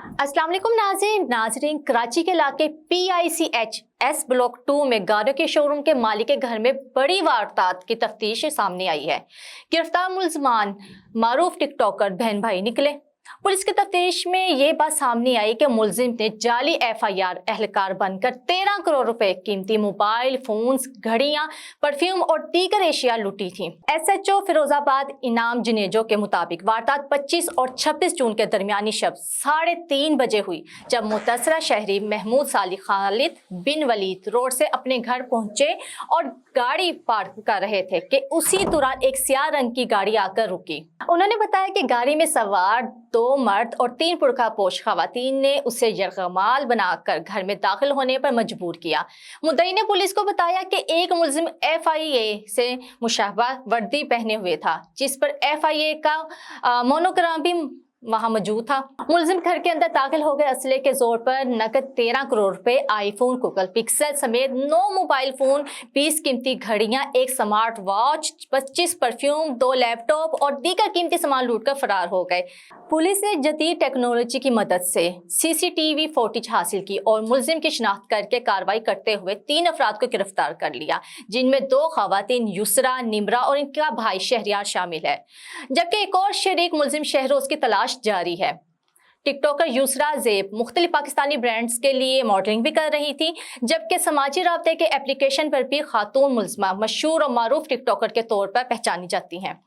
अस्सलाम वालेकुम नाज़रीन, कराची के इलाके PICH ब्लॉक 2 में गाड़ियों के शोरूम के मालिक के घर में बड़ी वारदात की तफ्तीश सामने आई है। गिरफ्तार मुलजमान मारूफ टिकटॉकर बहन भाई निकले। पुलिस की तफ्तीश में ये बात सामने आई कि मुलजिम ने जाली FIR एहलकार बनकर 13 करोड़ रुपए कीमती मोबाइल फोन्स, घड़ियां, परफ्यूम और दीगर एशिया लूटी थी। SHO फिरोजाबाद इनाम जुनेजो के मुताबिक वारदात 25 और 26 जून के दरमियानी शब 3:30 बजे हुई, जब मुतसरा शहरी महमूद साली खालिद बिन वलीद रोड से अपने घर पहुंचे और गाड़ी पार्क कर रहे थे कि उसी दौरान एक स्याह रंग की गाड़ी आकर रुकी। उन्होंने बताया कि गाड़ी में सवार 2 मर्द और 3 पुरखा पोश खवातीन ने उसे यरगमाल बनाकर घर में दाखिल होने पर मजबूर किया। मुद्दई ने पुलिस को बताया कि एक मुलजिम FIA से मुशाबह वर्दी पहने हुए था, जिस पर FIA का मोनोग्राम भी वहां मौजूद था। मुलजिम घर के अंदर दाखिल हो गए। असले के जोर पर नकद 13 करोड़ रुपए, आईफोन, गूगल पिक्सल समेत 9 मोबाइल फोन, 20 कीमती घड़ियां, एक स्मार्ट वॉच, 25 परफ्यूम, 2 लैपटॉप और दीगर कीमती सामान लूट कर फरार हो गए। पुलिस ने जदीद टेक्नोलॉजी की मदद से CCTV फुटेज हासिल की और मुलजिम की शिनाख्त करके कार्रवाई करते हुए 3 अफराद को गिरफ्तार कर लिया, जिनमें 2 खवातीन युसरा, निमरा और इनका भाई शहरियार शामिल है, जबकि एक और शरीक मुलजिम शहरोज की तलाश जारी है। टिकटॉकर युसरा ज़ेब मुख्तलिफ पाकिस्तानी ब्रांड्स के लिए मॉडलिंग भी कर रही थी, जबकि समाजी राब्ते के एप्लीकेशन पर भी खातून मुलजमा मशहूर और मारूफ टिकटॉकर के तौर पर पहचानी जाती हैं।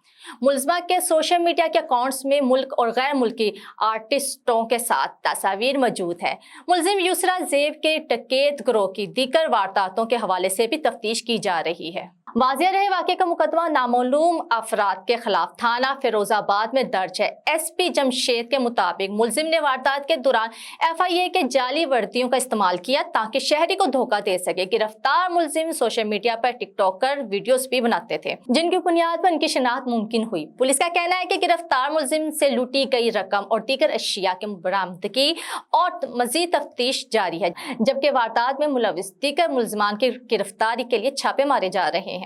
मुलजमा के सोशल मीडिया के अकाउंट्स में मुल्क और गैर मुल्की आर्टिस्टों के साथ तस्वीर मौजूद है। मुलजिम युसरा ज़ेब के डकैत गिरोह की दीगर वारदातों के हवाले से भी तफ्तीश की जा रही है। वाज़ेह रहे वाक़े का मुकदमा नामालूम अफराद के खिलाफ थाना फिरोजाबाद में दर्ज है। SP जमशेद के मुताबिक मुलजिम ने वारदात के दौरान FIA के जाली वर्दियों का इस्तेमाल किया ताकि शहरी को धोखा दे सके। गिरफ्तार मुलजिम सोशल मीडिया पर टिकटॉकर वीडियोस भी बनाते थे, जिनकी बुनियाद पर उनकी शिनाख्त मुमकिन हुई। पुलिस का कहना है कि गिरफ्तार मुलजिम से लूटी गई रकम और दीगर अशिया की बरामदगी और मजीद तफ्तीश जारी है, जबकि वारदात में मुलविस दीगर मुलजमान की गिरफ्तारी के लिए छापे मारे जा रहे हैं।